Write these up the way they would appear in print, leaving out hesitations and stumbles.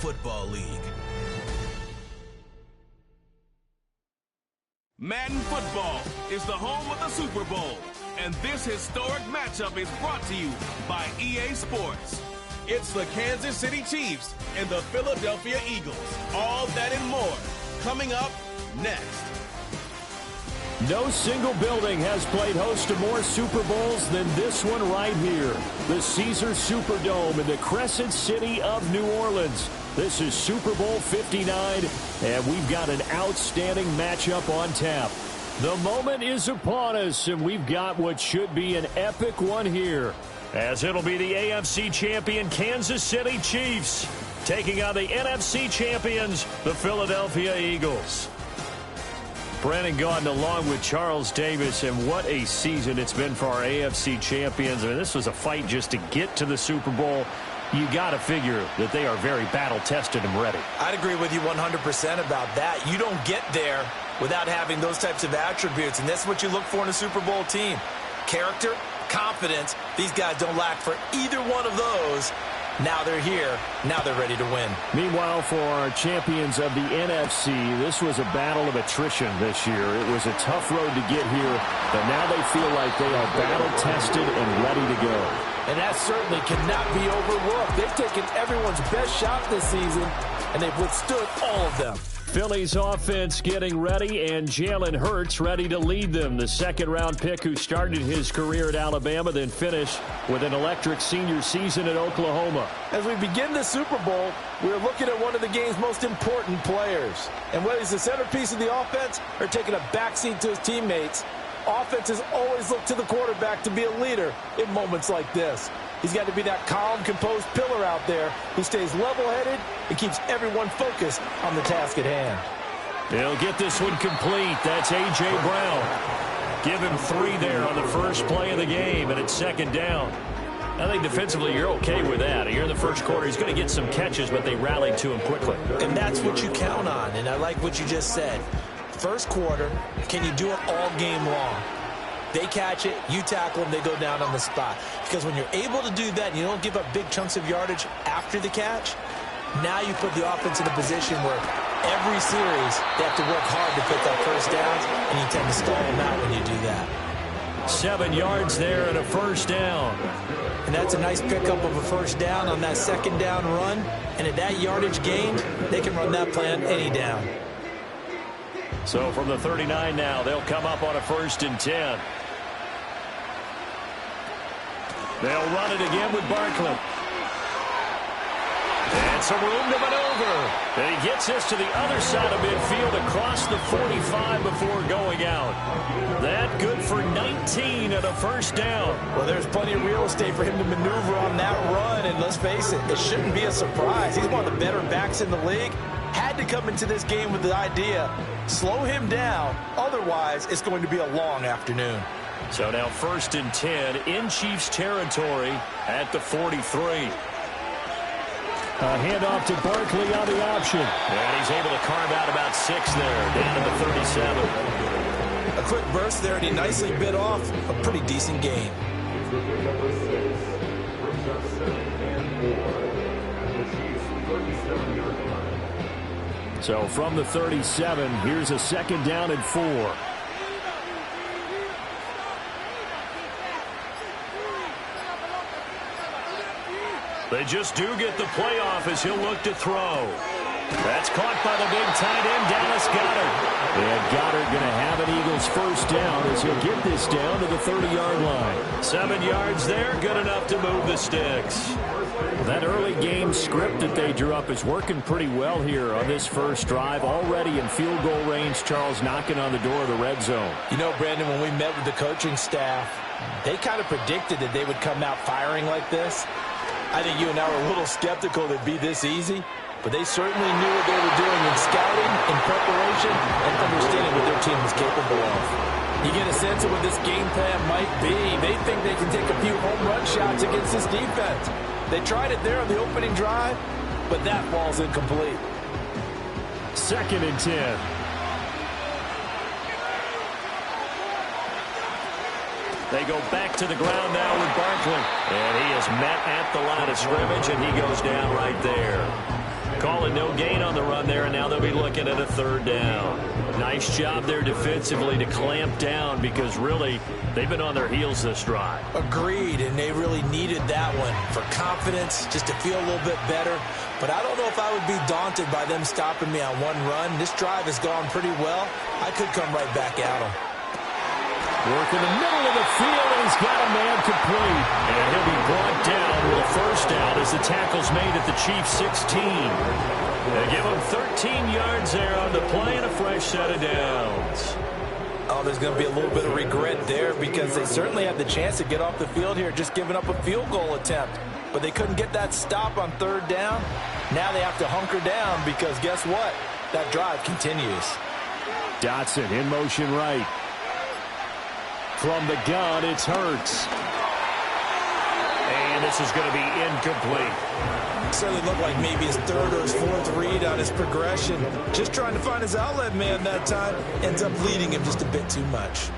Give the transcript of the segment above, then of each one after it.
Football League. Madden Football is the home of the Super Bowl, and this historic matchup is brought to you by EA Sports. It's the Kansas City Chiefs and the Philadelphia Eagles. All that and more coming up next. No single building has played host to more Super Bowls than this one right here. The Caesars Superdome in the Crescent City of New Orleans. This is Super Bowl 59, and we've got an outstanding matchup on tap. The moment is upon us, and we've got what should be an epic one here, as it'll be the AFC champion Kansas City Chiefs taking on the NFC champions, the Philadelphia Eagles. Brandon Gaudin along with Charles Davis, and what a season it's been for our AFC champions. I mean, this was a fight just to get to the Super Bowl. You got to figure that they are very battle-tested and ready. I'd agree with you 100% about that. You don't get there without having those types of attributes, and that's what you look for in a Super Bowl team. Character, confidence. These guys don't lack for either one of those. Now they're here. Now they're ready to win. Meanwhile, for our champions of the NFC, this was a battle of attrition this year. It was a tough road to get here, but now they feel like they are battle-tested and ready to go. And that certainly cannot be overlooked. They've taken everyone's best shot this season, and they've withstood all of them. Philly's offense getting ready, and Jalen Hurts ready to lead them. The second-round pick who started his career at Alabama, then finished with an electric senior season at Oklahoma. As we begin the Super Bowl, we're looking at one of the game's most important players. And whether he's the centerpiece of the offense or taking a backseat to his teammates, offenses always look to the quarterback to be a leader in moments like this. He's got to be that calm, composed pillar out there who stays level-headed and keeps everyone focused on the task at hand. They'll get this one complete. That's A.J. Brown. Give him 3 there on the first play of the game, and it's second down. I think defensively you're okay with that. Here in the first quarter, he's going to get some catches, but they rallied to him quickly. And that's what you count on, and I like what you just said. First quarter, can you do it all game long? They catch it, you tackle them, they go down on the spot. Because when you're able to do that and you don't give up big chunks of yardage after the catch, now you put the offense in a position where every series they have to work hard to put that first down, and you tend to stall them out when you do that. 7 yards there and a first down. And that's a nice pickup of a first down on that second down run. And at that yardage gained, they can run that play on any down. So from the 39 now, they'll come up on a 1st and 10. They'll run it again with Barkley. And some room to maneuver. And he gets this to the other side of midfield across the 45 before going out. That good for 19 and a first down. Well, there's plenty of real estate for him to maneuver on that run. And let's face it, it shouldn't be a surprise. He's one of the better backs in the league. Had to come into this game with the idea, slow him down. Otherwise, it's going to be a long afternoon. So now 1st and 10 in Chiefs territory at the 43. A handoff to Barkley on the option. And he's able to carve out about 6 there, down to the 37. A quick burst there, and he nicely bit off a pretty decent gain. So from the 37, here's a 2nd down and 4. They just do get the playoff as he'll look to throw. That's caught by the big tight end, Dallas Goedert. And Goedert going to have an Eagles first down as he'll get this down to the 30-yard line. 7 yards there, good enough to move the sticks. That early game script that they drew up is working pretty well here on this first drive. Already in field goal range, Charles knocking on the door of the red zone. You know, Brandon, when we met with the coaching staff, they kind of predicted that they would come out firing like this. I think you and I were a little skeptical that it'd be this easy, but they certainly knew what they were doing in scouting, in preparation, and understanding what their team was capable of. You get a sense of what this game plan might be. They think they can take a few home run shots against this defense. They tried it there on the opening drive, but that ball's incomplete. 2nd and 10. They go back to the ground now with Barkley. And he is met at the line of scrimmage, and he goes down right there. call it no gain on the run there, and now they'll be looking at a third down. Nice job there defensively to clamp down because really they've been on their heels this drive. Agreed, and they really needed that one for confidence, just to feel a little bit better. But I don't know if I would be daunted by them stopping me on one run. This drive has gone pretty well. I could come right back at them. Work in the middle of the field, and he's got a man complete. And he'll be brought down with a first down as the tackle's made at the Chiefs' 16. They give him 13 yards there on the play and a fresh set of downs. Oh, there's going to be a little bit of regret there because they certainly had the chance to get off the field here, just giving up a field goal attempt. But they couldn't get that stop on third down. Now they have to hunker down because guess what? That drive continues. Dotson in motion right. From the gun, it's Hurts. And this is going to be incomplete. Certainly looked like maybe his third or his fourth read on his progression. Just trying to find his outlet man that time. Ends up leading him just a bit too much.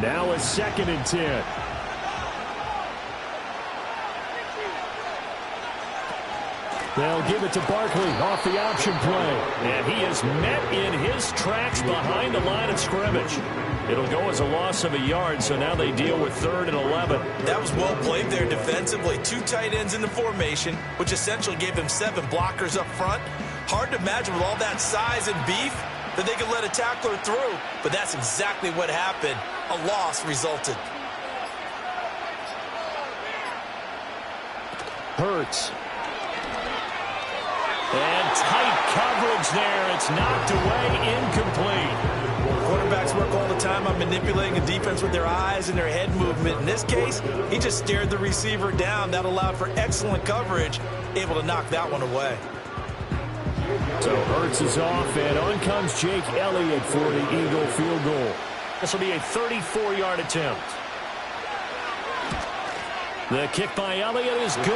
Now a 2nd and 10. They'll give it to Barkley off the option play. And he is met in his tracks behind the line of scrimmage. It'll go as a loss of a yard, so now they deal with 3rd and 11. That was well played there defensively. 2 tight ends in the formation, which essentially gave him 7 blockers up front. Hard to imagine with all that size and beef that they could let a tackler through, but that's exactly what happened. A loss resulted. Hurts. And tight coverage there. It's knocked away, incomplete. Quarterbacks work all the time on manipulating a defense with their eyes and their head movement. In this case, he just stared the receiver down. That allowed for excellent coverage, able to knock that one away. So Hurts is off, and on comes Jake Elliott for the Eagle field goal. This will be a 34-yard attempt. The kick by Elliott is good.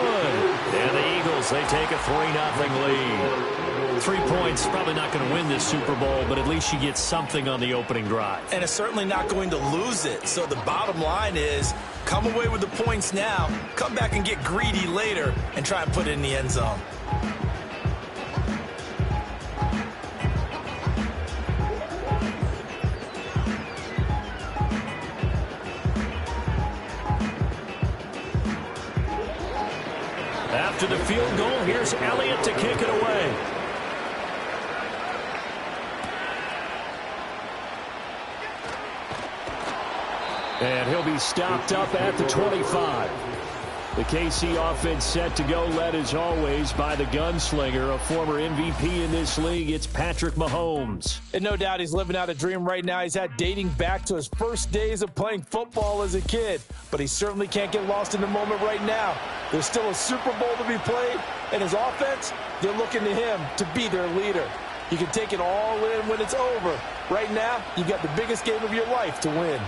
And the Eagles, they take a 3-0 lead. 3 points, probably not going to win this Super Bowl, but at least you get something on the opening drive. And it's certainly not going to lose it. So the bottom line is, come away with the points now, come back and get greedy later, and try and put it in the end zone. After the field goal, here's Elliott to kick it away. And he'll be stopped up at the 25. The KC offense set to go, led as always by the gunslinger, a former MVP in this league. It's Patrick Mahomes. And no doubt he's living out a dream right now. He's had dating back to his first days of playing football as a kid. But he certainly can't get lost in the moment right now. There's still a Super Bowl to be played. And his offense, they're looking to him to be their leader. You can take it all in when it's over. Right now, you've got the biggest game of your life to win.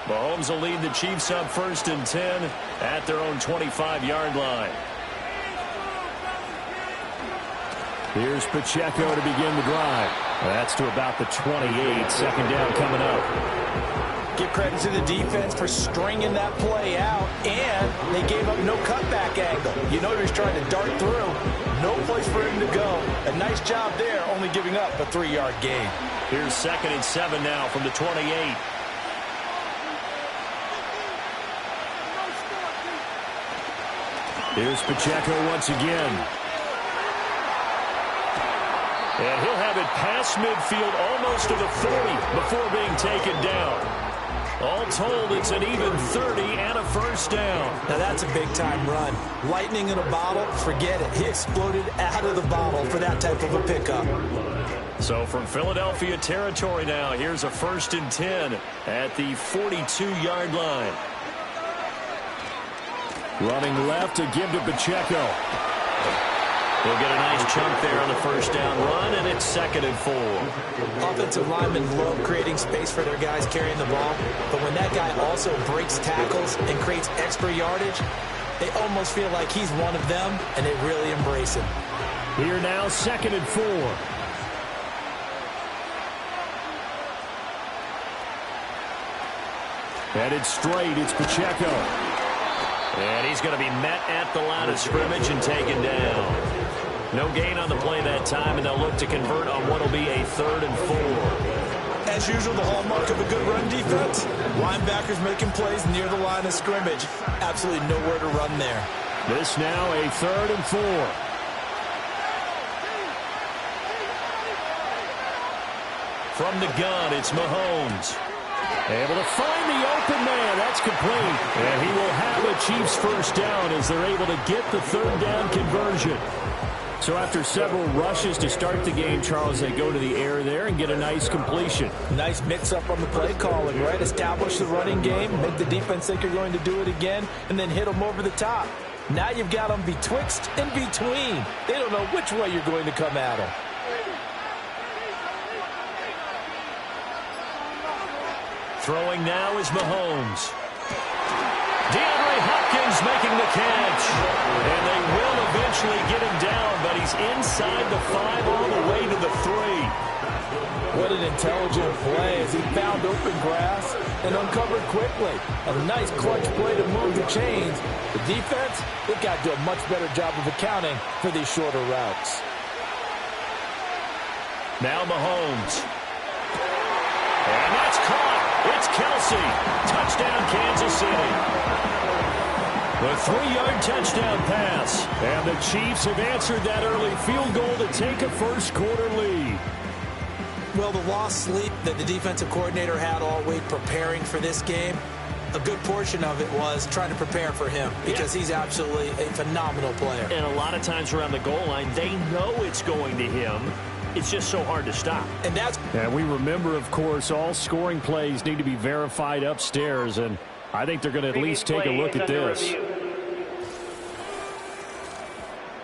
Mahomes will lead the Chiefs up 1st and 10 at their own 25-yard line. Here's Pacheco to begin the drive. That's to about the 28. 2nd down coming up. Give credit to the defense for stringing that play out, and they gave up no cutback angle. You know he was trying to dart through. No place for him to go. A nice job there, only giving up a 3-yard gain. Here's 2nd and 7 now from the 28. Here's Pacheco once again. And he'll have it past midfield almost to the 40 before being taken down. All told, it's an even 30 and a first down. Now that's a big-time run. Lightning in a bottle, forget it. He exploded out of the bottle for that type of a pickup. So from Philadelphia territory now, here's a 1st and 10 at the 42-yard line. Running left to give to Pacheco. He'll get a nice chunk there on the first down run, and it's 2nd and 4. Offensive linemen love creating space for their guys carrying the ball, but when that guy also breaks tackles and creates extra yardage, they almost feel like he's one of them, and they really embrace him. Here now, 2nd and 4. Headed straight, it's Pacheco. And he's going to be met at the line of scrimmage and taken down. No gain on the play that time, and they'll look to convert on what will be a 3rd and 4. As usual, the hallmark of a good run defense, linebackers making plays near the line of scrimmage. Absolutely nowhere to run there. This now a 3rd and 4. From the gun, it's Mahomes. Able to find the open man. That's complete. And he will have a Chiefs first down as they're able to get the 3rd down conversion. So after several rushes to start the game, Charles, they go to the air there and get a nice completion. Nice mix-up on the play calling, right? Establish the running game, make the defense think you're going to do it again, and then hit them over the top. Now you've got them betwixt and between. They don't know which way you're going to come at them. Throwing now is Mahomes. DeAndre Hopkins making the catch. And they will eventually get him down, but he's inside the 5 all the way to the 3. What an intelligent play as he found open grass and uncovered quickly. A nice clutch play to move the chains. The defense, they've got to do a much better job of accounting for these shorter routes. Now Mahomes. And that's caught. It's Kelsey. Touchdown, Kansas City. The 3-yard touchdown pass. And the Chiefs have answered that early field goal to take a first-quarter lead. Well, the lost sleep that the defensive coordinator had all week preparing for this game, a good portion of it was trying to prepare for him because he's absolutely a phenomenal player. And a lot of times around the goal line, they know it's going to him. It's just so hard to stop. And we remember, of course, all scoring plays need to be verified upstairs, and I think they're going to at least take a look at this.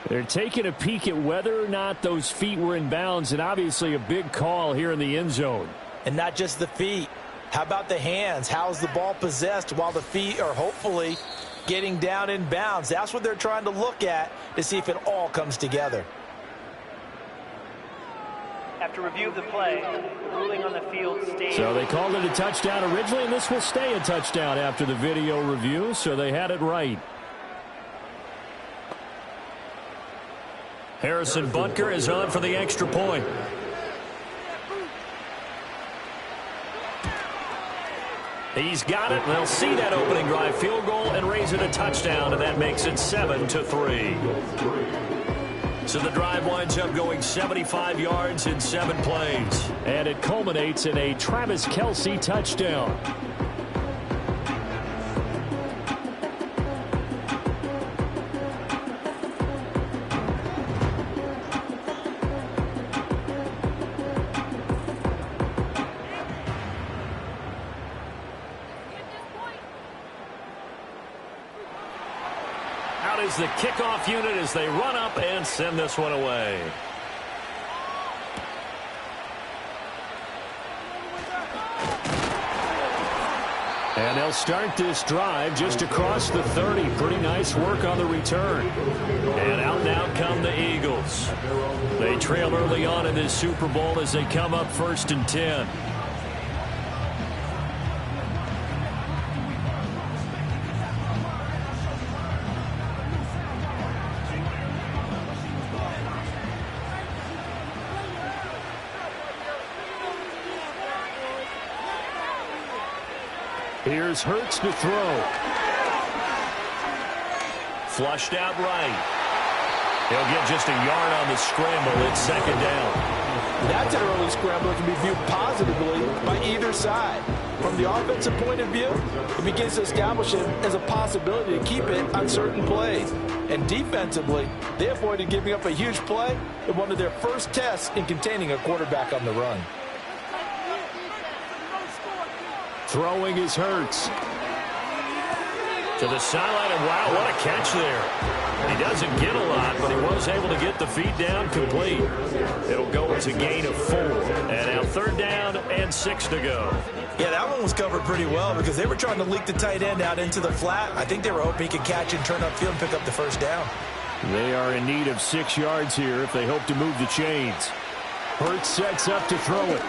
They're taking a peek at whether or not those feet were in bounds, and obviously a big call here in the end zone. And not just the feet. How about the hands? How's the ball possessed while the feet are hopefully getting down in bounds? That's what they're trying to look at to see if it all comes together. After review of the play, the ruling on the field stays. So they called it a touchdown originally, and this will stay a touchdown after the video review, so they had it right. Harrison Butker is on for the extra point. He's got it. They'll see that opening drive field goal and raise it a touchdown, and that makes it 7-3. So the drive winds up going 75 yards in 7 plays. And it culminates in a Travis Kelce touchdown. Is the kickoff unit as they run up and send this one away. And they'll start this drive just across the 30. Pretty nice work on the return. And out now come the Eagles. They trail early on in this Super Bowl as they come up 1st and 10. Here's Hurts to throw. Flushed out right. He'll get just a yard on the scramble. It's 2nd down. That's an early scramble that can be viewed positively by either side. From the offensive point of view, it begins to establish it as a possibility to keep it on certain plays. And defensively, they avoided giving up a huge play in one of their first tests in containing a quarterback on the run. Throwing is Hurts. To the sideline, and wow, what a catch there. He doesn't get a lot, but he was able to get the feet down complete. It'll go as a gain of 4. And now 3rd down and 6 to go. Yeah, that one was covered pretty well because they were trying to leak the tight end out into the flat. I think they were hoping he could catch and turn upfield and pick up the 1st down. They are in need of 6 yards here if they hope to move the chains. Hurts sets up to throw it.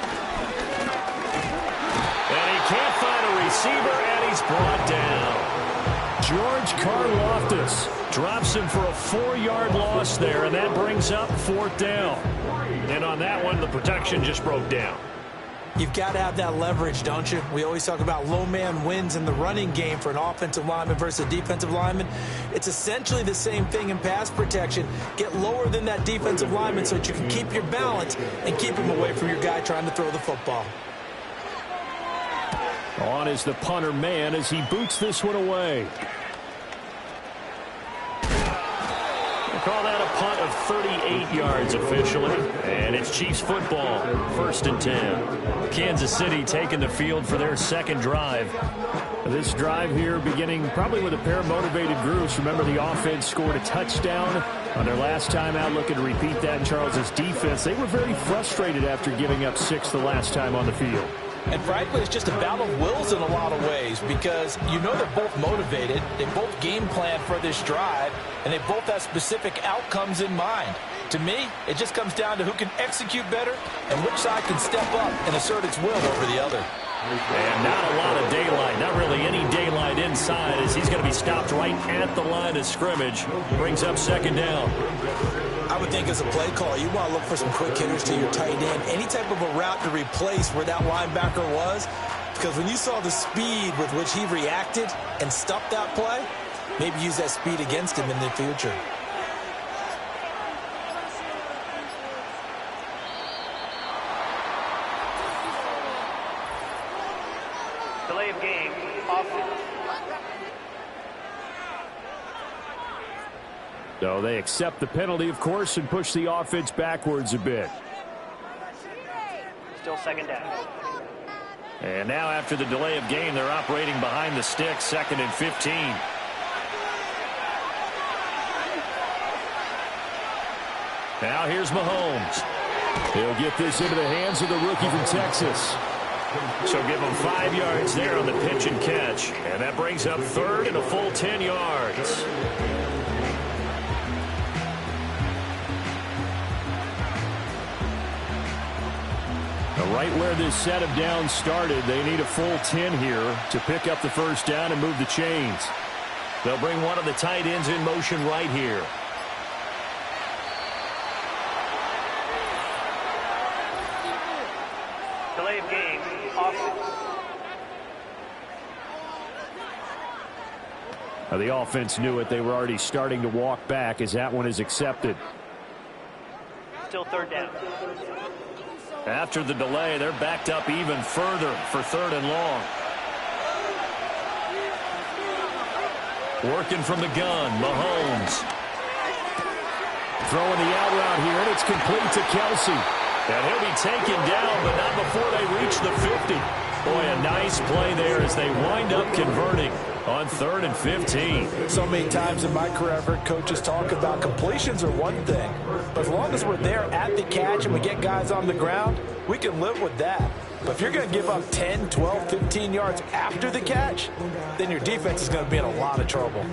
And he can't find a receiver, and he's he's brought down. George Karlaftis drops him for a 4-yard loss there, and that brings up 4th down. And on that one, the protection just broke down. You've got to have that leverage, don't you? We always talk about low man wins in the running game for an offensive lineman versus a defensive lineman. It's essentially the same thing in pass protection. Get lower than that defensive lineman so that you can keep your balance and keep him away from your guy trying to throw the football. On is the punter man as he boots this one away. Call that a punt of 38 yards officially. And it's Chiefs football, 1st and 10. Kansas City taking the field for their second drive. This drive here beginning probably with a pair of motivated groups. Remember, the offense scored a touchdown on their last time out, looking to repeat that in Charles's defense. They were very frustrated after giving up 6 the last time on the field. And frankly, it's just a battle of wills in a lot of ways because you know they're both motivated, they both game plan for this drive, and they both have specific outcomes in mind. To me, it just comes down to who can execute better and which side can step up and assert its will over the other. And not a lot of daylight, not really any daylight inside as he's going to be stopped right at the line of scrimmage. Brings up 2nd down. I would think as a play call, you want to look for some quick hitters to your tight end, any type of a route to replace where that linebacker was, because when you saw the speed with which he reacted and stopped that play, maybe use that speed against him in the future. Delay of game, offense. So they accept the penalty, of course, and push the offense backwards a bit. Still 2nd down. And now after the delay of game, they're operating behind the sticks, 2nd and 15. Now here's Mahomes. He'll get this into the hands of the rookie from Texas. So give him 5 yards there on the pitch and catch. And that brings up 3rd and a full 10 yards. Right where this set of downs started, they need a full 10 here to pick up the 1st down and move the chains. They'll bring one of the tight ends in motion right here. Delay of game, offense. Now, the offense knew it. They were already starting to walk back as that one is accepted. Still 3rd down. After the delay, they're backed up even further for 3rd and long. Working from the gun, Mahomes. Throwing the out route here, and it's complete to Kelsey. And he'll be taken down, but not before they reach the 50. Boy, a nice play there as they wind up converting on 3rd and 15. So many times in my career, I've heard coaches talk about completions are one thing, but as long as we're there at the catch and we get guys on the ground, we can live with that. But if you're going to give up 10, 12, 15 yards after the catch, then your defense is going to be in a lot of trouble.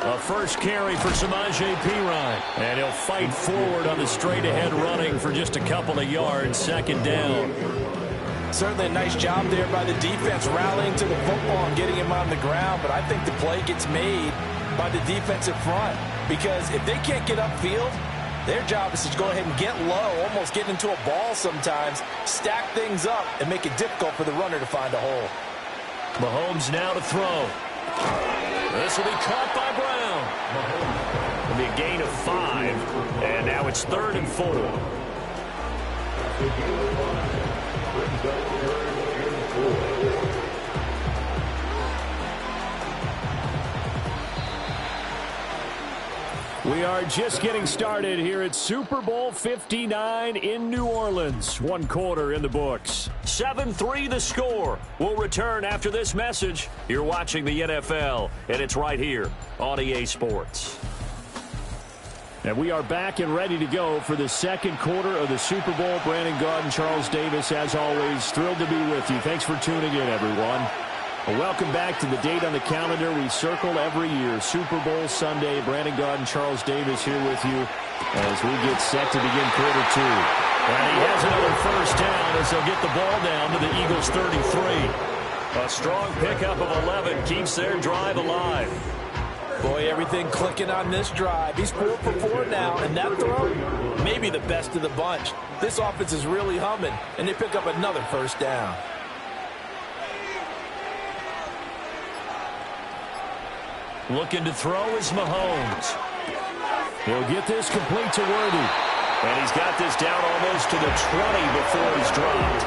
A first carry for Samaje Perine. And he'll fight forward on the straight-ahead running for just a couple of yards. 2nd down. Certainly a nice job there by the defense rallying to the football and getting him on the ground. But I think the play gets made by the defensive front. Because if they can't get upfield, their job is to go ahead and get low, almost get into a ball sometimes, stack things up, and make it difficult for the runner to find a hole. Mahomes now to throw. This will be caught by Brown. It'll be a gain of 5, and now it's 3rd and 4. We are just getting started here at Super Bowl 59 in New Orleans. 1 quarter in the books. 7-3 the score. We'll return after this message. You're watching the NFL, and it's right here on EA Sports. And we are back and ready to go for the 2nd quarter of the Super Bowl. Brandon Gaudin, Charles Davis, as always, thrilled to be with you. Thanks for tuning in, everyone. Well, welcome back to the date on the calendar we circle every year. Super Bowl Sunday. Brandon Gaudin, Charles Davis here with you. as we get set to begin quarter two. And he has another first down as they'll get the ball down to the Eagles' 33. A strong pickup of 11 keeps their drive alive. Boy, everything clicking on this drive. He's 4 for 4 now, and that throw, maybe the best of the bunch. This offense is really humming, and they pick up another first down. Looking to throw is Mahomes. He'll get this complete to Worthy. And he's got this down almost to the 20 before he's dropped.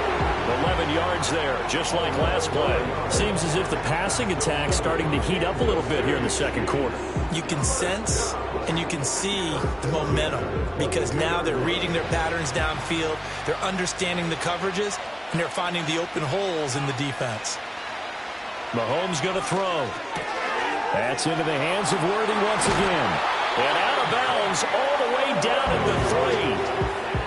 11 yards there, just like last play. Seems as if the passing attack's starting to heat up a little bit here in the second quarter. You can sense and you can see the momentum because now they're reading their patterns downfield, they're understanding the coverages, and they're finding the open holes in the defense. Mahomes going to throw. That's into the hands of Worthy once again. And out of bounds all the way down at the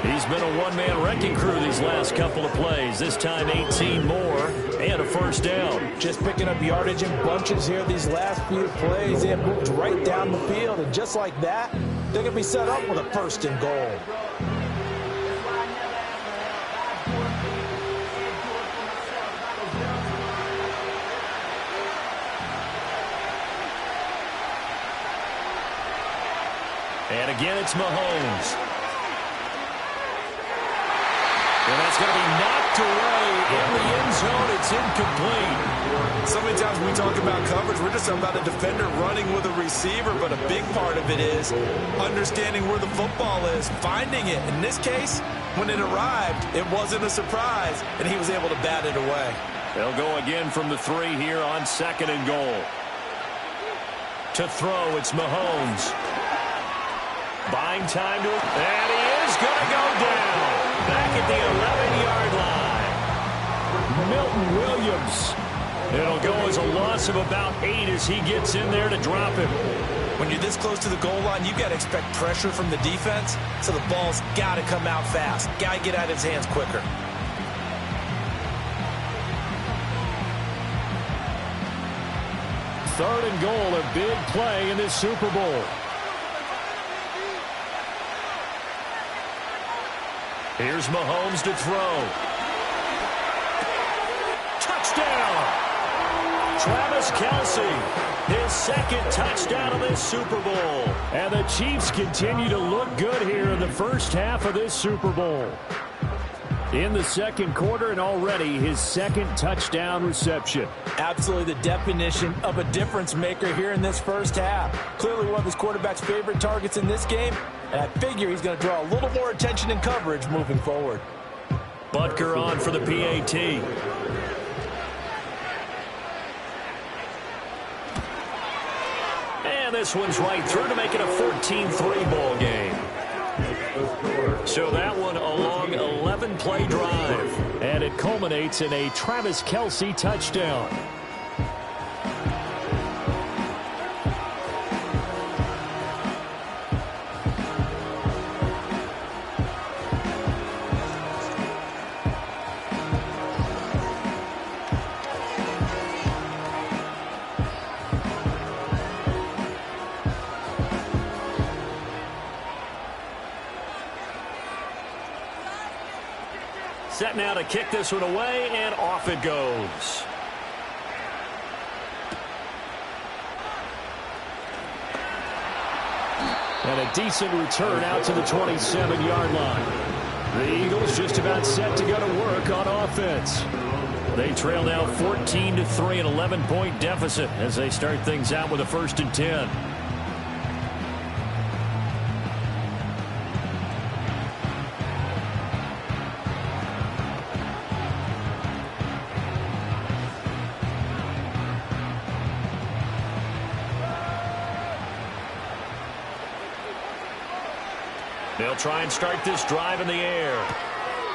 3. He's been a one-man wrecking crew these last couple of plays. This time 18 more and a first down. Just picking up yardage in bunches here these last few plays. They have moved right down the field, and just like that, they're going to be set up with a first and goal. And again, it's Mahomes. And that's going to be knocked away in the end zone. It's incomplete. So many times when we talk about coverage, we're just talking about a defender running with a receiver, but a big part of it is understanding where the football is, finding it. In this case, when it arrived, it wasn't a surprise, and he was able to bat it away. They'll go again from the 3 here on second and goal. To throw, it's Mahomes. Buying time to it, and he is going to go down. Back at the 11-yard line. Milton Williams. It'll go as a loss of about 8 as he gets in there to drop him. When you're this close to the goal line, you got to expect pressure from the defense, so the ball's got to come out fast. Got to get out of his hands quicker. Third and goal, a big play in this Super Bowl. Here's Mahomes to throw. Touchdown! Travis Kelce, his second touchdown of this Super Bowl. And the Chiefs continue to look good here in the first half of this Super Bowl. In the second quarter, and already his second touchdown reception. Absolutely the definition of a difference maker here in this first half. Clearly one of his quarterback's favorite targets in this game. And I figure he's going to draw a little more attention and coverage moving forward. Butker on for the PAT. And this one's right through to make it a 14-3 ball game. So that one a long 11-play drive. And it culminates in a Travis Kelce touchdown. Set now to kick this one away, and off it goes. And a decent return out to the 27-yard line. The Eagles just about set to go to work on offense. They trail now 14-3, an 11-point deficit as they start things out with a 1st and 10. They'll try and start this drive in the air.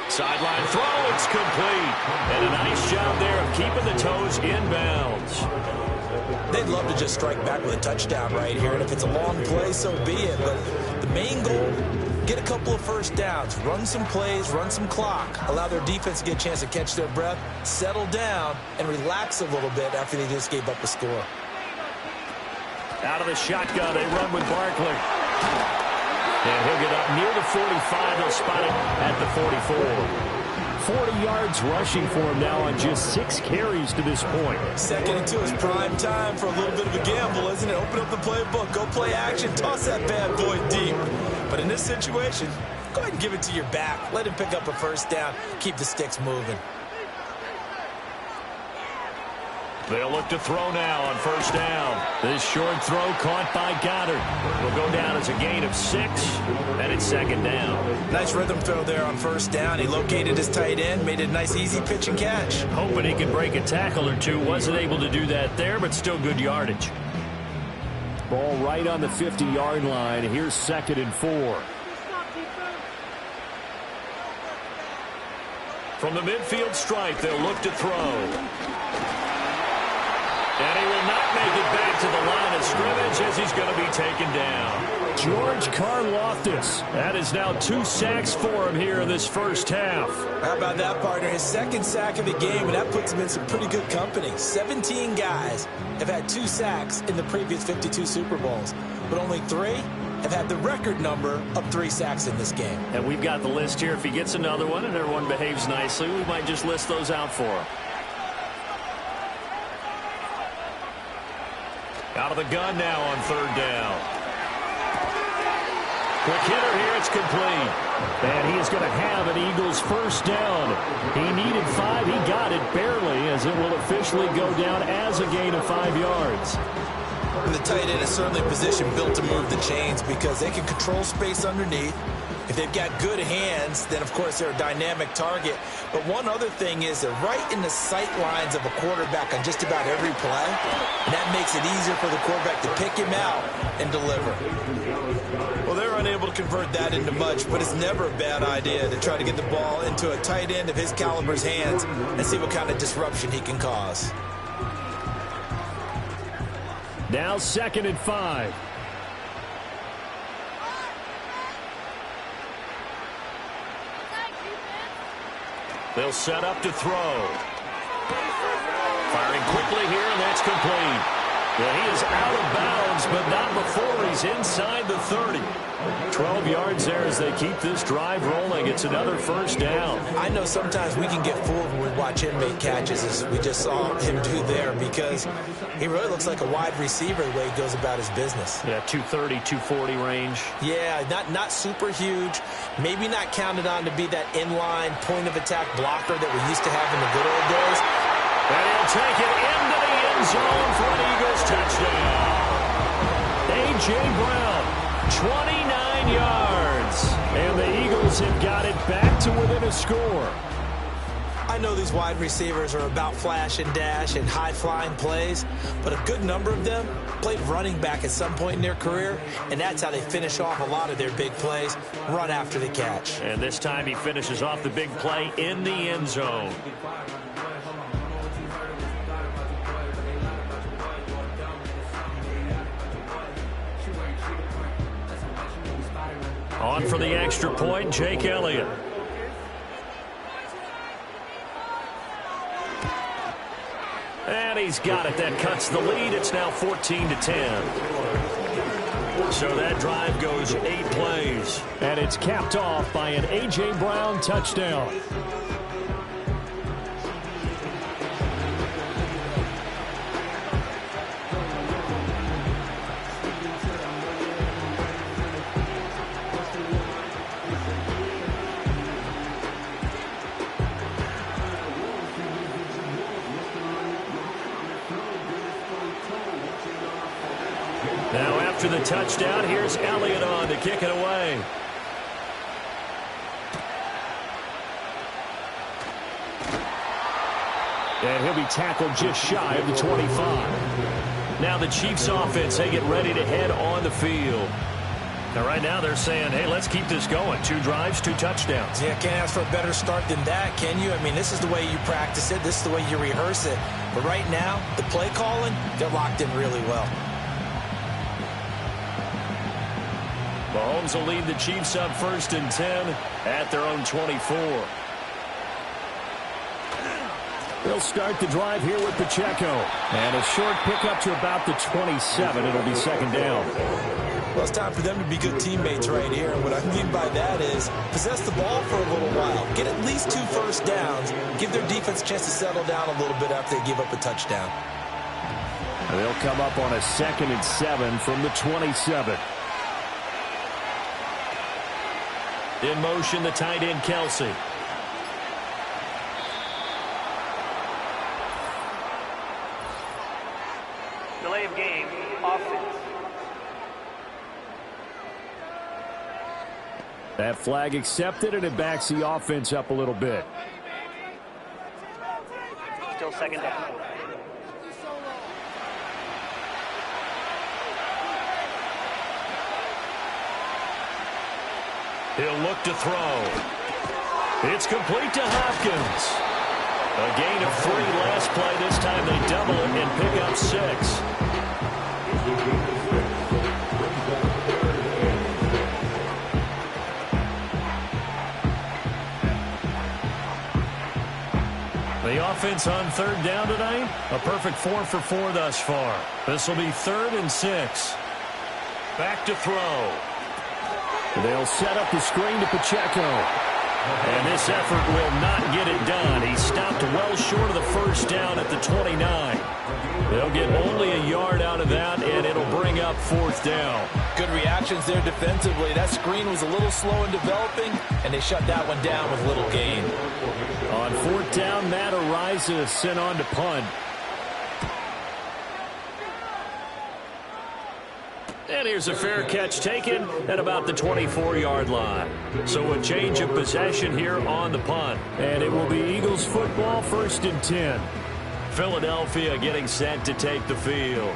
Sideline throw, it's complete. And a nice job there of keeping the toes inbounds. They'd love to just strike back with a touchdown right here, and if it's a long play, so be it. But the main goal, get a couple of first downs, run some plays, run some clock, allow their defense to get a chance to catch their breath, settle down, and relax a little bit after they just gave up a score. Out of the shotgun, they run with Barkley. And he'll get up near the 45. They'll spot it at the 44. 40 yards rushing for him now on just 6 carries to this point. Second and 2 is prime time for a little bit of a gamble, isn't it? Open up the playbook, go play action, toss that bad boy deep. But in this situation, go ahead and give it to your back. Let him pick up a first down. Keep the sticks moving. They'll look to throw now on first down. This short throw caught by Goddard. Will go down as a gain of 6, and it's second down. Nice rhythm throw there on first down. He located his tight end, made it a nice, easy pitch and catch. Hoping he could break a tackle or two. Wasn't able to do that there, but still good yardage. Ball right on the 50-yard line. Here's second and 4. From the midfield stripe, they'll look to throw. And he will not make it back to the line of scrimmage as he's going to be taken down. George Karlaftis. That is now 2 sacks for him here in this first half. How about that, partner? His second sack of the game, and that puts him in some pretty good company. 17 guys have had 2 sacks in the previous 52 Super Bowls, but only 3 have had the record number of 3 sacks in this game. And we've got the list here. If he gets another one and everyone behaves nicely, we might just list those out for him. Out of the gun now on third down. Quick hitter here, it's complete. And he is going to have an Eagles first down. He needed 5, he got it barely, as it will officially go down as a gain of 5 yards. And the tight end is certainly a position built to move the chains because they can control space underneath. If they've got good hands, then of course they're a dynamic target. But one other thing is they're right in the sight lines of a quarterback on just about every play. And that makes it easier for the quarterback to pick him out and deliver. Well, they're unable to convert that into much, but it's never a bad idea to try to get the ball into a tight end of his caliber's hands and see what kind of disruption he can cause. Now second and 5. They'll set up to throw. Firing quickly here, and that's complete. Yeah, he is out of bounds, but not before he's inside the 30. 12 yards there as they keep this drive rolling. It's another first down. I know sometimes we can get fooled when we watch him make catches, as we just saw him do there, because he really looks like a wide receiver the way he goes about his business. Yeah, 230, 240 range. Yeah, not super huge. Maybe not counted on to be that inline point-of-attack blocker that we used to have in the good old days. And he'll take it into the end zone for an Eagles touchdown. A.J. Brown, 29 yards. And the Eagles have got it back to within a score. I know these wide receivers are about flash and dash and high-flying plays, but a good number of them played running back at some point in their career, and that's how they finish off a lot of their big plays, run after the catch. And this time he finishes off the big play in the end zone. On for the extra point, Jake Elliott. And he's got it. That cuts the lead. It's now 14-10. So that drive goes 8 plays. And it's capped off by an A.J. Brown touchdown. Now after the touchdown, here's Elliott on to kick it away. And he'll be tackled just shy of the 25. Now the Chiefs offense, they get ready to head on the field. Now right now they're saying, hey, let's keep this going. 2 drives, 2 touchdowns. Yeah, can't ask for a better start than that, can you? I mean, this is the way you practice it. This is the way you rehearse it. But right now, the play calling, they're locked in really well. Mahomes will lead the Chiefs up 1st and 10 at their own 24. They'll start the drive here with Pacheco. And a short pickup to about the 27. It'll be second down. Well, it's time for them to be good teammates right here. And what I mean by that is possess the ball for a little while. Get at least 2 first downs. Give their defense a chance to settle down a little bit after they give up a touchdown. They'll come up on a 2nd and 7 from the 27. In motion, the tight end, Kelsey. Delay of game, offense. That flag accepted, and it backs the offense up a little bit. Still 2nd down. He'll look to throw. It's complete to Hopkins. A gain of 3 last play. This time they double it and pick up 6. The offense on 3rd down tonight, a perfect 4 for 4 thus far. This will be 3rd and 6. Back to throw. They'll set up the screen to Pacheco. And this effort will not get it done. He stopped well short of the first down at the 29. They'll get only a yard out of that, and it'll bring up 4th down. Good reactions there defensively. That screen was a little slow in developing, and they shut that one down with little gain. On 4th down, Matt Ariza sent on to punt. And here's a fair catch taken at about the 24-yard line. So a change of possession here on the punt. And it will be Eagles football, 1st and 10. Philadelphia getting set to take the field.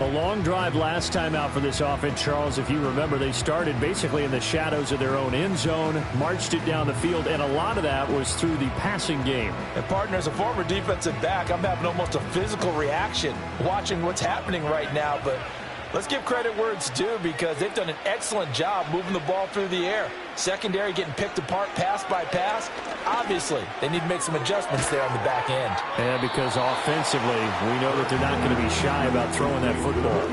A long drive last time out for this offense, Charles. If you remember, they started basically in the shadows of their own end zone, marched it down the field, and a lot of that was through the passing game. And, partner, as a former defensive back, I'm having almost a physical reaction watching what's happening right now, but let's give credit where it's due because they've done an excellent job moving the ball through the air. Secondary getting picked apart pass by pass. Obviously, they need to make some adjustments there on the back end. And because offensively, we know that they're not going to be shy about throwing that football.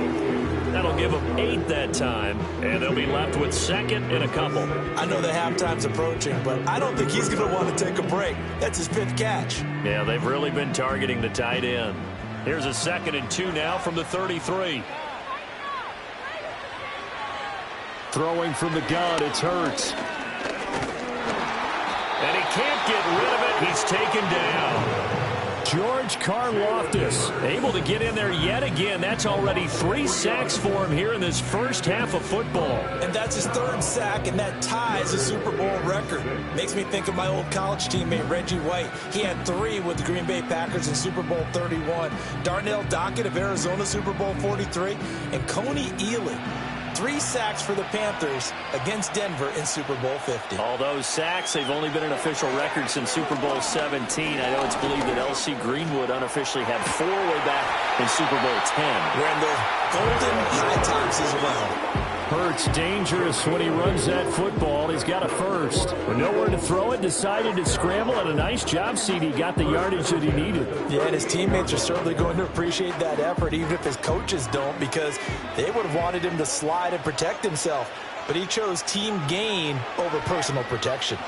That'll give them 8 that time, and they'll be left with 2nd and a couple. I know the halftime's approaching, but I don't think he's going to want to take a break. That's his 5th catch. Yeah, they've really been targeting the tight end. Here's a 2nd and 2 now from the 33. Throwing from the gun, it's Hurts. And he can't get rid of it. He's taken down. George Karlaftis able to get in there yet again. That's already 3 sacks for him here in this first half of football. And that's his 3rd sack, and that ties a Super Bowl record. Makes me think of my old college teammate, Reggie White. He had 3 with the Green Bay Packers in Super Bowl 31. Darnell Dockett of Arizona, Super Bowl 43. And Coney Ealy, 3 sacks for the Panthers against Denver in Super Bowl 50. All those sacks, they've only been an official record since Super Bowl 17. I know it's believed that L.C. Greenwood unofficially had 4 way back in Super Bowl 10. We're in the golden high times as well. Hurts dangerous when he runs that football. He's got a first. With nowhere to throw it, decided to scramble, and a nice job, CD. Got the yardage that he needed. Yeah, and his teammates are certainly going to appreciate that effort, even if his coaches don't, because they would have wanted him to slide and protect himself. But he chose team gain over personal protection.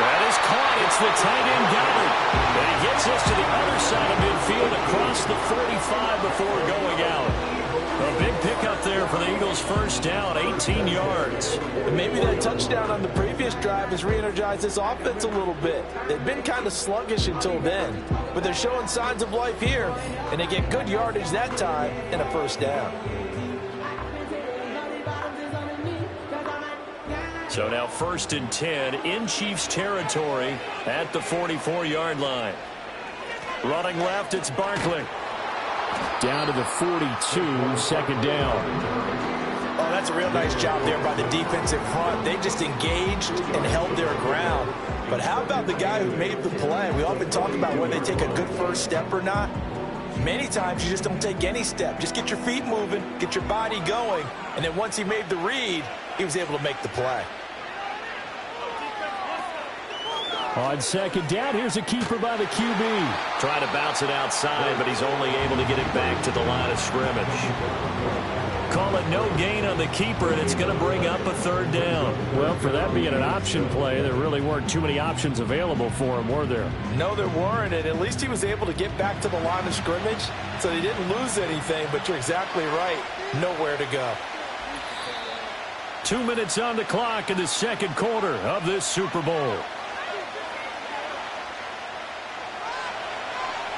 That is caught. It's the tight end Goddard. And he gets us to the other side of midfield across the 45 before going out. A big pickup there for the Eagles' first down, 18 yards. And maybe that touchdown on the previous drive has re-energized this offense a little bit. They've been kind of sluggish until then, but they're showing signs of life here, and they get good yardage that time and a first down. So now 1st and 10 in Chiefs territory at the 44-yard line. Running left, it's Barkley. Down to the 42, 2nd down. Oh, that's a real nice job there by the defensive front. They just engaged and held their ground. But how about the guy who made the play? We often talk about when they take a good first step or not. Many times you just don't take any step. Just get your feet moving, get your body going, and then once he made the read, he was able to make the play. On second down, here's a keeper by the QB. Trying to bounce it outside, but he's only able to get it back to the line of scrimmage. Call it no gain on the keeper, and it's going to bring up a third down. Well, for that being an option play, there really weren't too many options available for him, were there? No, there weren't, and at least he was able to get back to the line of scrimmage, so he didn't lose anything, but you're exactly right. Nowhere to go. 2 minutes on the clock in the second quarter of this Super Bowl.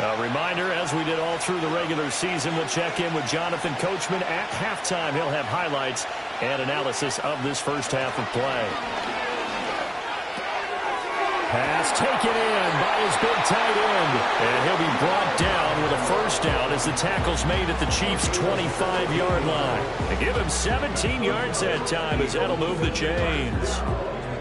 A reminder, as we did all through the regular season, we'll check in with Jonathan Coachman at halftime. He'll have highlights and analysis of this first half of play. Pass taken in by his big tight end. And he'll be brought down with a first down as the tackle's made at the Chiefs' 25-yard line. They give him 17 yards that time as that'll move the chains.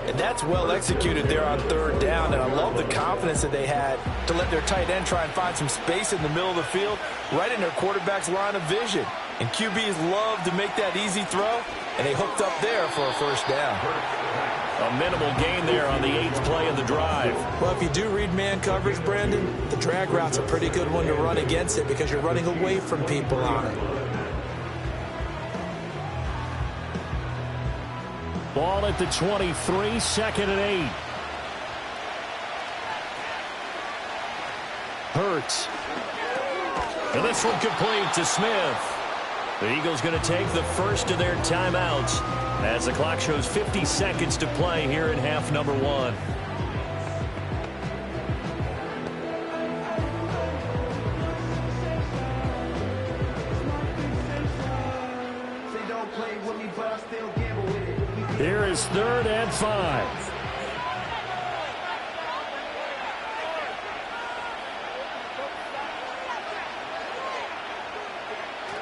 And that's well executed there on third down, and I love the confidence that they had to let their tight end try and find some space in the middle of the field, right in their quarterback's line of vision. And QBs love to make that easy throw, and they hooked up there for a first down. A minimal gain there on the 8th play of the drive. Well, if you do read man coverage, Brandon, the drag route's a pretty good one to run against it because you're running away from people on it. Ball at the 23, second and 8. Hurts. And this one complete to Smith. The Eagles going to take the first of their timeouts as the clock shows 50 seconds to play here in half number 1. Here is 3rd and 5.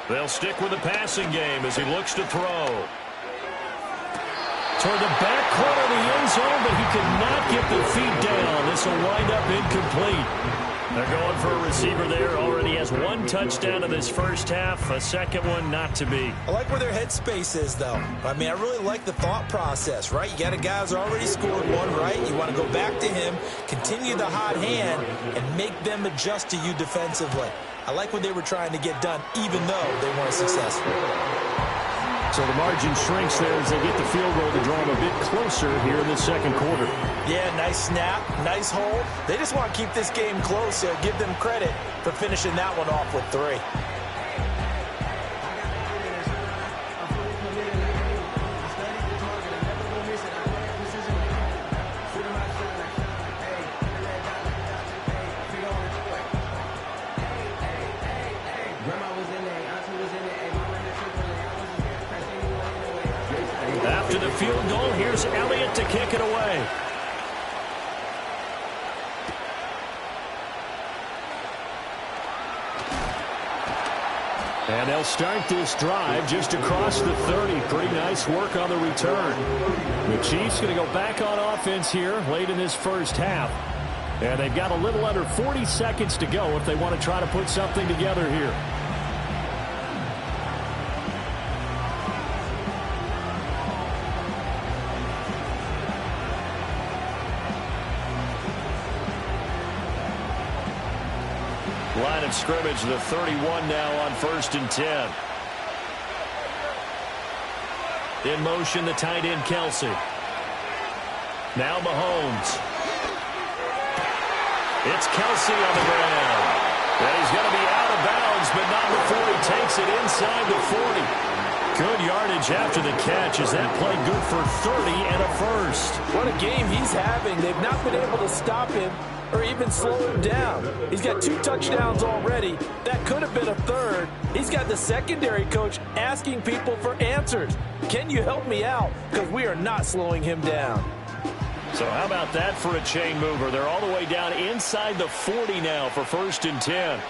They'll stick with the passing game as he looks to throw. Toward the back corner of the end zone, but he could not get the feet down. This will wind up incomplete. They're going for a receiver there. Already has 1 touchdown in this first half. A second one not to be. I like where their headspace is, though. I mean, I really like the thought process, right? You got a guy who's already scored one, right? You want to go back to him, continue the hot hand, and make them adjust to you defensively. I like what they were trying to get done, even though they weren't successful. So the margin shrinks there as they get the field goal to draw them a bit closer here in the second quarter. Yeah, nice snap, nice hold. They just want to keep this game close, so give them credit for finishing that one off with 3. After the field goal, here's Elliott to kick it away. And they'll start this drive just across the 30. Pretty nice work on the return. The Chiefs going to go back on offense here late in this first half. And they've got a little under 40 seconds to go if they want to try to put something together here. Line of scrimmage, the 31 now on 1st and 10. In motion, the tight end, Kelsey. Now Mahomes. It's Kelsey on the ground. And he's going to be out of bounds, but not before he takes it inside the 40. Good yardage after the catch. Is that play good for 30 and a first? What a game he's having. They've not been able to stop him or even slow him down. He's got 2 touchdowns already. That could have been a third. He's got the secondary coach asking people for answers. Can you help me out? Because we are not slowing him down. So how about that for a chain mover? They're all the way down inside the 40 now for 1st and 10.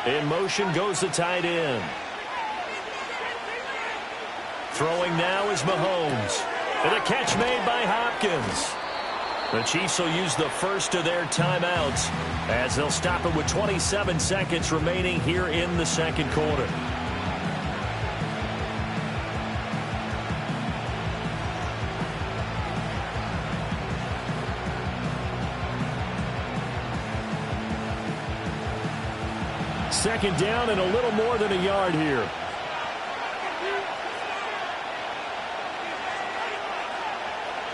In motion goes the tight end. Throwing now is Mahomes. And a catch made by Hopkins. The Chiefs will use the first of their timeouts as they'll stop it with 27 seconds remaining here in the second quarter. second down and a little more than a yard here.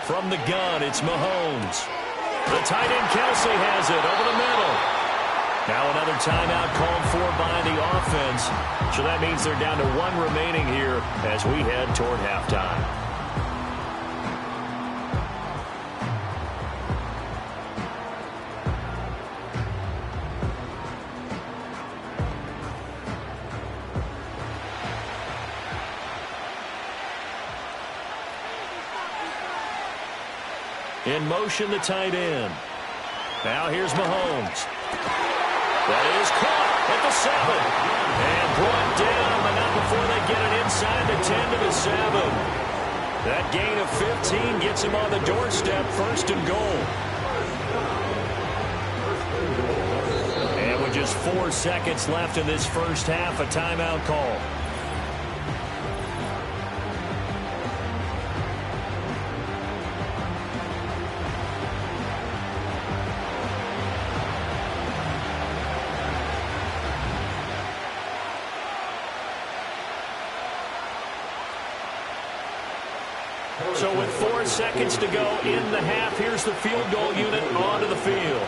From the gun, it's Mahomes. The tight end Kelsey has it over the middle. Now another timeout called for by the offense. So that means they're down to one remaining here as we head toward halftime. In motion, the tight end. Now here's Mahomes. That is caught at the 7. And brought down, but not before they get it inside the 10 to the 7. That gain of 15 gets him on the doorstep, 1st and goal. And with just 4 seconds left in this first half, a timeout call. So with 4 seconds to go in the half, here's the field goal unit onto the field.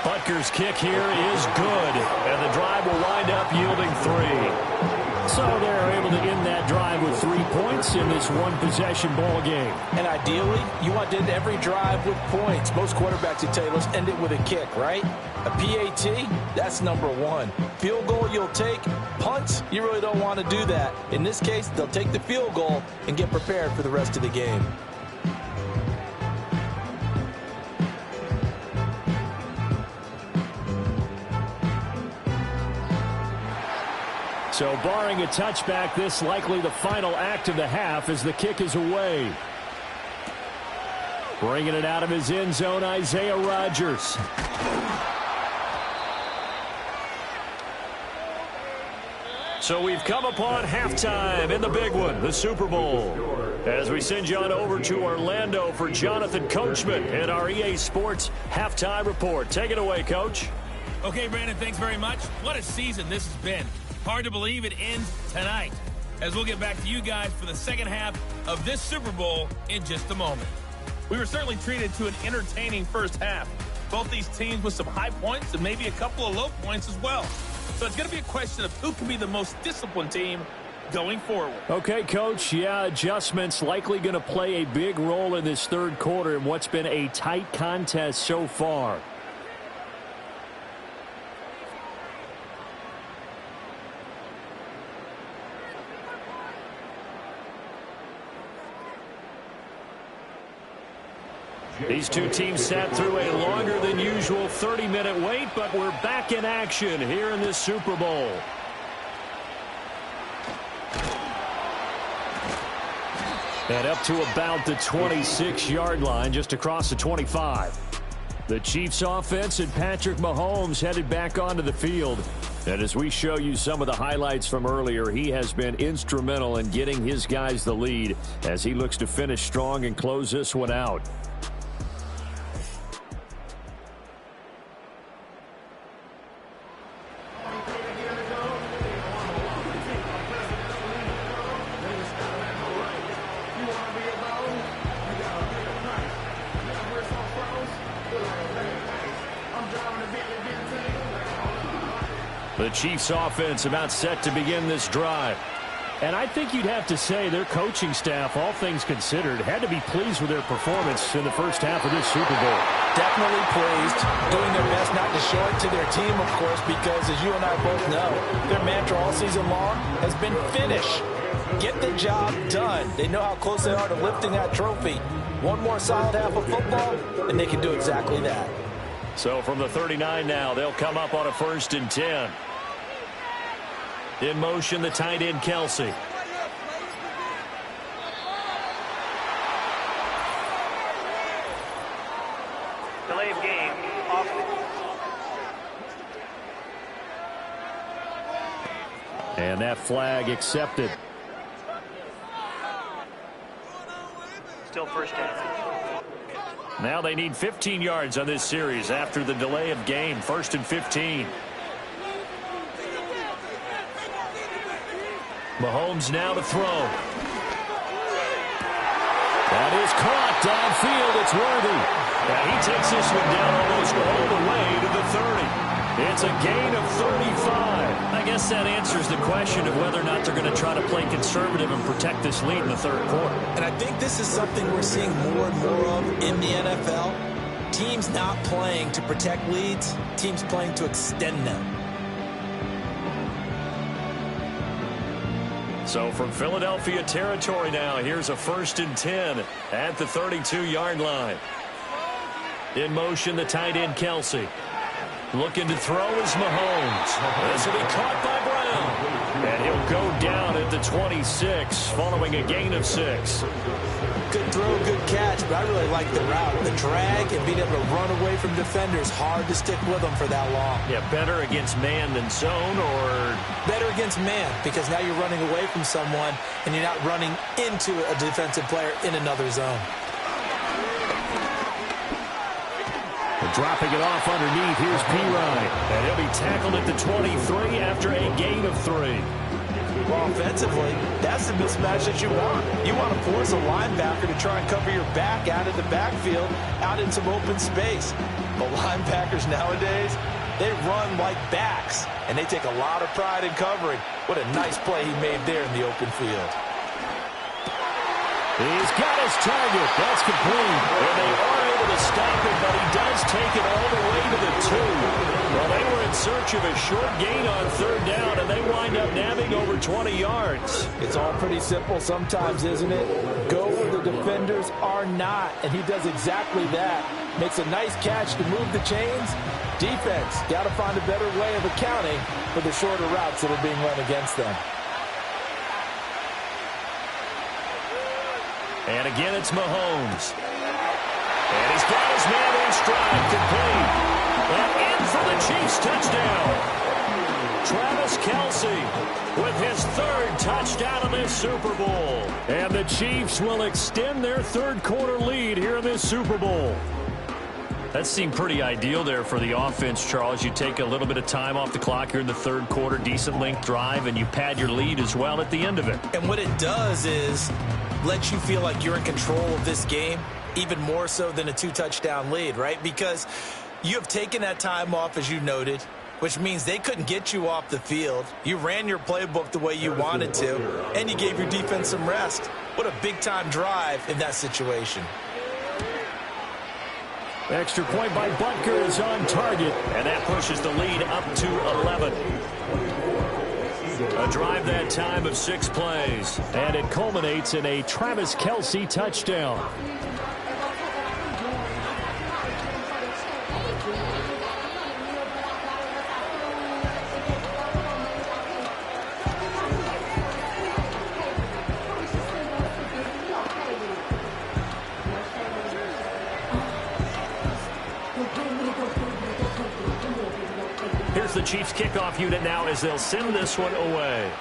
Butker's kick here is good, and the drive will wind up yielding 3. So they're able to end that drive with 3 points in this one-possession ball game. And ideally, you want to end every drive with points. Most quarterbacks would tell you, let's end it with a kick, right? A PAT, that's number 1. Field goal you'll take. Punts, you really don't want to do that. In this case, they'll take the field goal and get prepared for the rest of the game. So barring a touchback, this likely the final act of the half as the kick is away. Bringing it out of his end zone, Isaiah Rodgers. So we've come upon halftime in the big one, the Super Bowl. As we send you on over to Orlando for Jonathan Coachman and our EA Sports Halftime Report. Take it away, Coach. Okay, Brandon, thanks very much. What a season this has been. Hard to believe it ends tonight, as we'll get back to you guys for the second half of this Super Bowl in just a moment. We were certainly treated to an entertaining first half. Both these teams with some high points and maybe a couple of low points as well. So it's going to be a question of who can be the most disciplined team going forward. Okay, Coach. Yeah, adjustments likely going to play a big role in this third quarter in what's been a tight contest so far. These two teams sat through a longer than usual 30-minute wait, but we're back in action here in this Super Bowl. And up to about the 26-yard line, just across the 25. The Chiefs offense and Patrick Mahomes headed back onto the field. And as we show you some of the highlights from earlier, he has been instrumental in getting his guys the lead as he looks to finish strong and close this one out. The Chiefs offense about set to begin this drive. And I think you'd have to say their coaching staff, all things considered, had to be pleased with their performance in the first half of this Super Bowl. Definitely pleased, doing their best not to show it to their team, of course, because as you and I both know, their mantra all season long has been finish. Get the job done. They know how close they are to lifting that trophy. One more solid half of football, and they can do exactly that. So from the 39 now, they'll come up on a 1st and 10. In motion, the tight end, Kelsey. Delay of game, offense. And that flag accepted. Still first down. Now they need 15 yards on this series after the delay of game. 1st and 15. Mahomes now to throw. That is caught downfield. It's Worthy. And he takes this one down almost all the way to the 30. It's a gain of 35. I guess that answers the question of whether or not they're going to try to play conservative and protect this lead in the third quarter. And I think this is something we're seeing more and more of in the NFL. Teams not playing to protect leads, teams playing to extend them. So from Philadelphia territory now, here's a 1st and 10 at the 32-yard line. In motion, the tight end, Kelsey. Looking to throw is Mahomes. This will be caught by Brown. And he'll go down at the 26, following a gain of 6. Good throw, good catch, but I really like the route. The drag and being able to run away from defenders, hard to stick with them for that long. Yeah, better against man than zone, or? Better against man, because now you're running away from someone and you're not running into a defensive player in another zone. Dropping it off underneath, here's P-Ryan. And he'll be tackled at the 23 after a gain of 3. Well, offensively, that's the mismatch that you want. You want to force a linebacker to try and cover your back out of the backfield, out in some open space. But linebackers nowadays, they run like backs, and they take a lot of pride in covering. What a nice play he made there in the open field. He's got his target. That's complete. And they are able to stop it, but he does take it all the way to the 2. Well, they were in search of a short gain on 3rd down, and they wind up nabbing over 20 yards. It's all pretty simple sometimes, isn't it? Go where the defenders are not, and he does exactly that. Makes a nice catch to move the chains. Defense, got to find a better way of accounting for the shorter routes that are being run against them. And again, it's Mahomes. And he's got his man in stride, complete. And in for the Chiefs touchdown. Travis Kelce with his 3rd touchdown of this Super Bowl. And the Chiefs will extend their 3rd quarter lead here in this Super Bowl. That seemed pretty ideal there for the offense, Charles. You take a little bit of time off the clock here in the 3rd quarter, decent length drive, and you pad your lead as well at the end of it. And what it does is let you feel like you're in control of this game, even more so than a 2-touchdown lead, right? Because you have taken that time off, as you noted, which means they couldn't get you off the field. You ran your playbook the way you wanted to, and you gave your defense some rest. What a big-time drive in that situation. Extra point by Butker is on target, and that pushes the lead up to 11. A drive that time of 6 plays, and it culminates in a Travis Kelce touchdown. Here's the Chiefs kickoff unit now as they'll send this one away.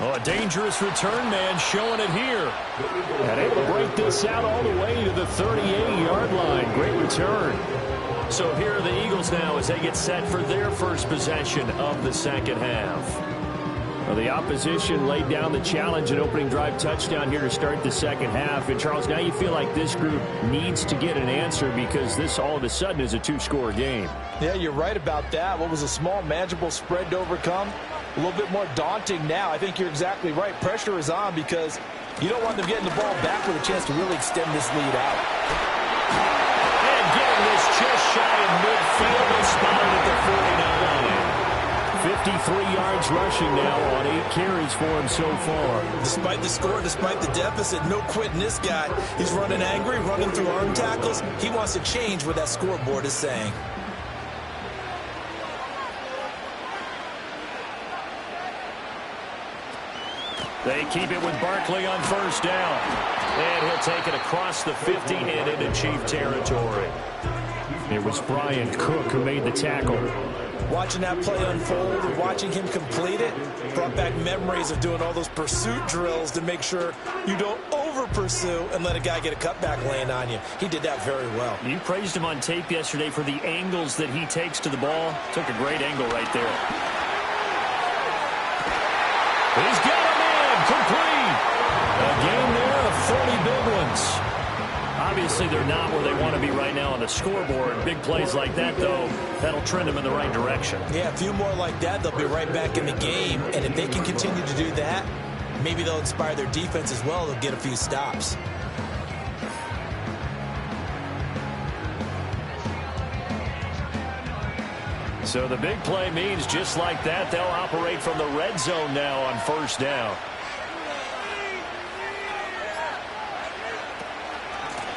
Oh, a dangerous return man showing it here. And able to break this out all the way to the 38-yard line. Great return. So here are the Eagles now as they get set for their first possession of the 2nd half. Well, the opposition laid down the challenge and opening drive touchdown here to start the 2nd half. And, Charles, now you feel like this group needs to get an answer because this all of a sudden is a 2-score game. Yeah, you're right about that. What was a small, manageable spread to overcome, a little bit more daunting now. I think you're exactly right. Pressure is on because you don't want them getting the ball back with a chance to really extend this lead out. And getting this just shy of midfield and spotted at the 49. 53 yards rushing now on 8 carries for him so far. Despite the score, despite the deficit, no quitting this guy. He's running angry, running through arm tackles. He wants to change what that scoreboard is saying. They keep it with Barkley on 1st down. And he'll take it across the 50 and into Chief territory. It was Brian Cook who made the tackle. Watching that play unfold and watching him complete it brought back memories of doing all those pursuit drills to make sure you don't over-pursue and let a guy get a cutback lane on you. He did that very well. You praised him on tape yesterday for the angles that he takes to the ball. Took a great angle right there. He's got him in, complete. A game there of 30 big ones. Obviously, they're not where they want to be right now on the scoreboard. Big plays like that, though, that'll trend them in the right direction. Yeah, a few more like that, they'll be right back in the game. And if they can continue to do that, maybe they'll inspire their defense as well. They'll get a few stops. So the big play means just like that, they'll operate from the red zone now on first down.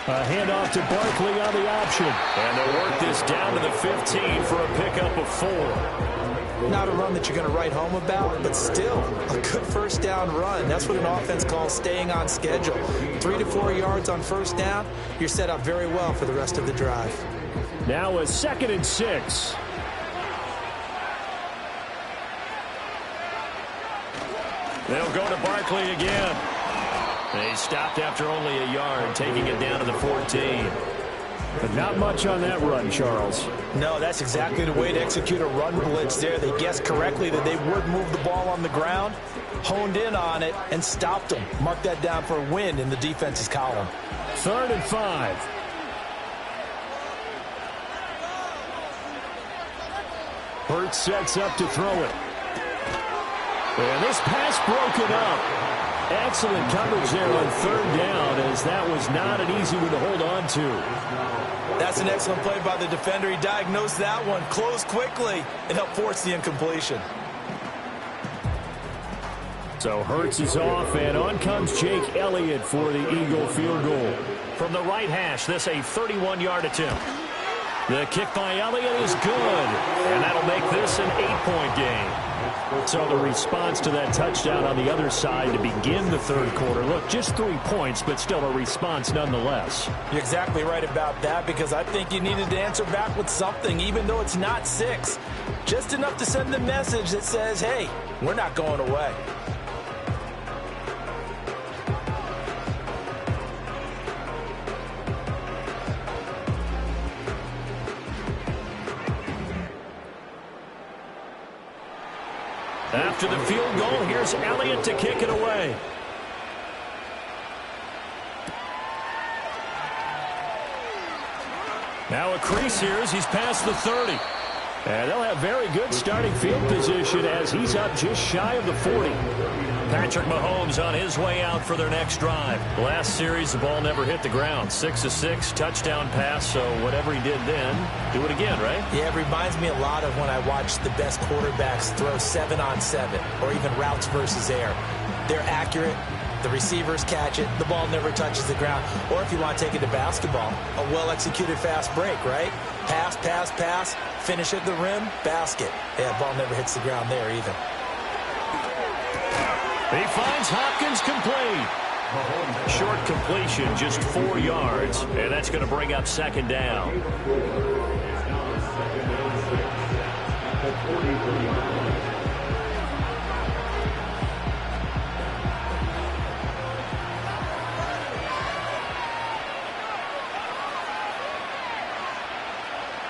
A handoff to Barkley on the option. And they'll work this down to the 15 for a pickup of 4. Not a run that you're going to write home about, but still a good first down run. That's what an offense calls staying on schedule. 3 to 4 yards on first down, you're set up very well for the rest of the drive. Now a 2nd and 6. They'll go to Barkley again. They stopped after only a yard, taking it down to the 14. But not much on that run, Charles. No, that's exactly the way to execute a run blitz there. They guessed correctly that they would move the ball on the ground, honed in on it, and stopped them. Mark that down for a win in the defense's column. 3rd and 5. Hurts sets up to throw it. And this pass broken up. Excellent coverage there on 3rd down, as that was not an easy one to hold on to. That's an excellent play by the defender. He diagnosed that one, closed quickly, and helped force the incompletion. So Hurts is off, and on comes Jake Elliott for the Eagle field goal. From the right hash, this a 31-yard attempt. The kick by Elliott is good, and that'll make this an 8-point game. So the response to that touchdown on the other side to begin the 3rd quarter. Look, just 3 points, but still a response nonetheless. You're exactly right about that, because I think you needed to answer back with something, even though it's not 6. Just enough to send the message that says, hey, we're not going away. After the field goal, here's Elliott to kick it away. Now a crease here as he's past the 30. And they'll have very good starting field position as he's up just shy of the 40. Patrick Mahomes on his way out for their next drive. Last series, the ball never hit the ground. 6 of 6, touchdown pass, so whatever he did then, do it again, right? Yeah, it reminds me a lot of when I watch the best quarterbacks throw 7-on-7 or even routes versus air. They're accurate. The receivers catch it. The ball never touches the ground. Or if you want to take it to basketball, a well-executed fast break, right? Pass, pass, pass, finish at the rim, basket. Yeah, ball never hits the ground there either. He finds Hopkins complete. Short completion, just 4 yards, and that's going to bring up 2nd down.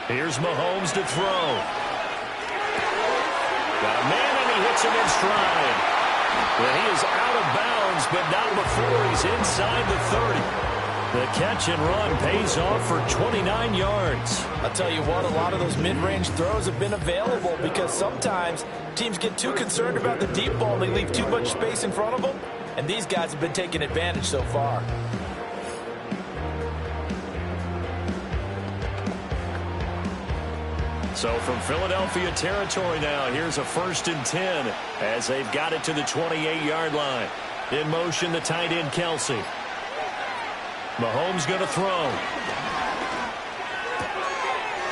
Here's Mahomes to throw. Got a man, and he hits him in stride. Well, he is out of bounds, but not before he's inside the 30. The catch and run pays off for 29 yards. I'll tell you what, a lot of those mid-range throws have been available because sometimes teams get too concerned about the deep ball and they leave too much space in front of them, and these guys have been taking advantage so far. So from Philadelphia territory now, here's a 1st and 10 as they've got it to the 28-yard line. In motion, the tight end, Kelsey. Mahomes going to throw.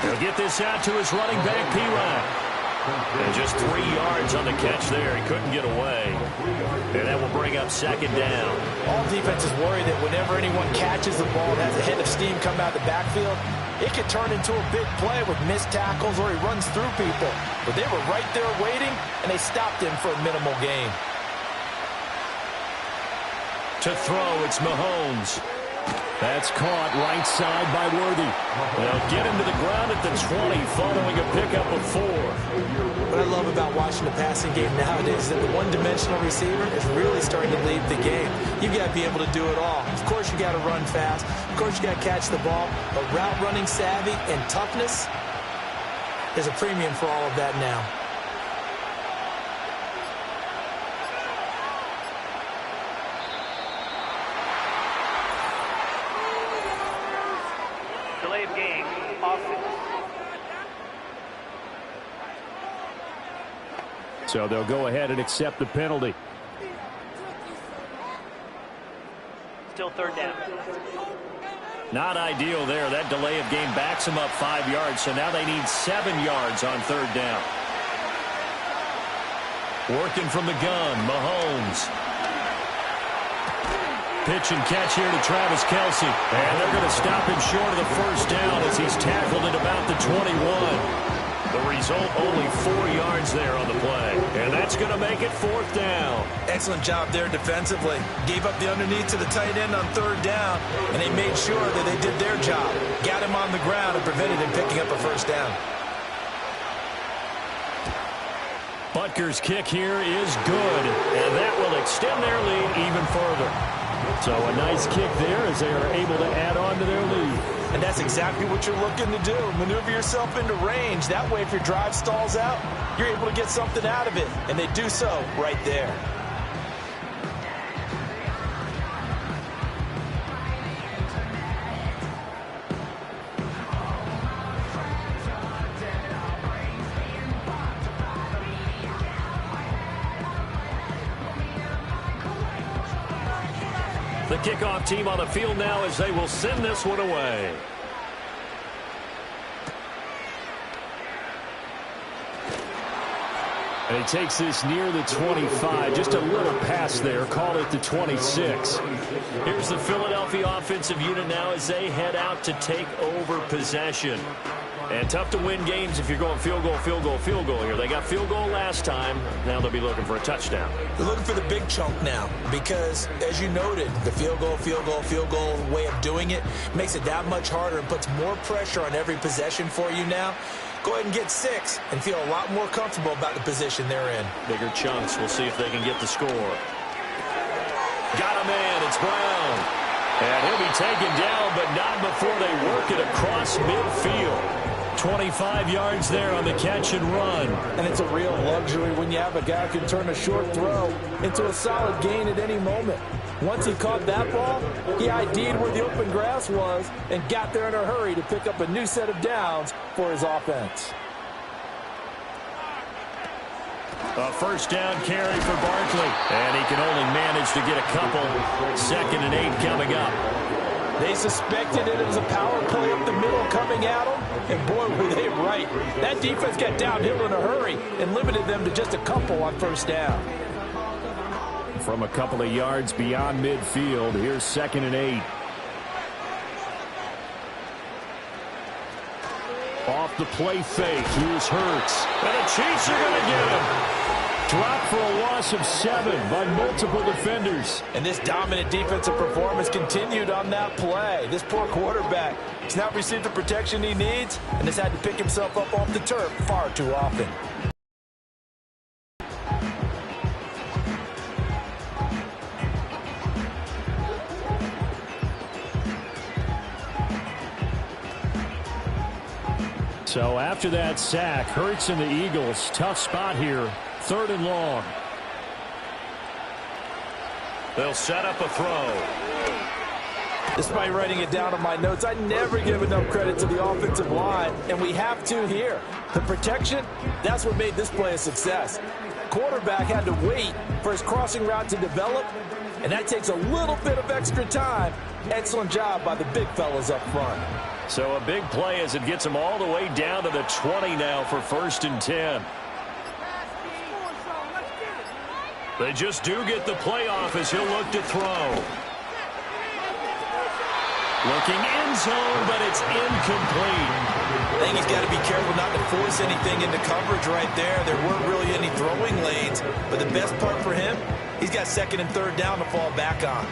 He'll get this out to his running back, P-Ryan. And just 3 yards on the catch there. He couldn't get away. And that will bring up 2nd down. All defenses worry that whenever anyone catches the ball and has a head of steam come out of the backfield, it could turn into a big play with missed tackles or he runs through people. But they were right there waiting, and they stopped him for a minimal gain. To throw, it's Mahomes. That's caught right side by Worthy. They'll get him to the ground at the 20 following a pickup of 4. What I love about watching the passing game nowadays is that the one-dimensional receiver is really starting to lead the game. You've got to be able to do it all. Of course, you got to run fast. Of course, you got to catch the ball. But route running savvy and toughness, there's a premium for all of that now. Delay of game, offense. So they'll go ahead and accept the penalty. Still third down. Not ideal there. That delay of game backs them up 5 yards, so now they need 7 yards on third down. Working from the gun, Mahomes. Pitch and catch here to Travis Kelce. And they're going to stop him short of the first down as he's tackled at about the 21. The result, only 4 yards there on the play. And that's going to make it fourth down. Excellent job there defensively. Gave up the underneath to the tight end on third down, and they made sure that they did their job. Got him on the ground and prevented him picking up a first down. Butker's kick here is good, and that will extend their lead even further. So a nice kick there as they are able to add on to their lead. And that's exactly what you're looking to do. Maneuver yourself into range. That way, if your drive stalls out, you're able to get something out of it. And they do so right there. The kickoff team on the field now as they will send this one away. And he takes this near the 25. Just a little pass there. Call it the 26. Here's the Philadelphia offensive unit now as they head out to take over possession. And tough to win games if you're going field goal, field goal, field goal here. They got field goal last time. Now they'll be looking for a touchdown. They're looking for the big chunk now because, as you noted, the field goal way of doing it makes it that much harder and puts more pressure on every possession for you now. Go ahead and get 6 and feel a lot more comfortable about the position they're in. Bigger chunks. We'll see if they can get the score. Got him in. It's Brown. And he'll be taken down, but not before they work it across midfield. 25 yards there on the catch and run. And it's a real luxury when you have a guy who can turn a short throw into a solid gain at any moment. Once he caught that ball, he ID'd where the open grass was and got there in a hurry to pick up a new set of downs for his offense. A first down carry for Barkley. And he can only manage to get a couple. 2nd and 8 coming up. They suspected it was a power play up the middle coming at them, and boy, were they right. That defense got downhill in a hurry and limited them to just a couple on first down. From a couple of yards beyond midfield, here's 2nd and 8. Off the play fake, here's Hurts. And the Chiefs are going to get him. Dropped for a loss of 7 by multiple defenders. And this dominant defensive performance continued on that play. This poor quarterback has not received the protection he needs and has had to pick himself up off the turf far too often. So after that sack, Hurts and the Eagles, tough spot here. 3rd and long. They'll set up a throw. Despite writing it down on my notes, I never give enough credit to the offensive line, and we have to here. The protection, that's what made this play a success. Quarterback had to wait for his crossing route to develop, and that takes a little bit of extra time. Excellent job by the big fellas up front. So a big play as it gets him all the way down to the 20 now for 1st and 10. They just do get the play off as he'll look to throw. Looking end zone, but it's incomplete. I think he's got to be careful not to force anything into coverage right there. There weren't really any throwing lanes, but the best part for him, he's got second and third down to fall back on.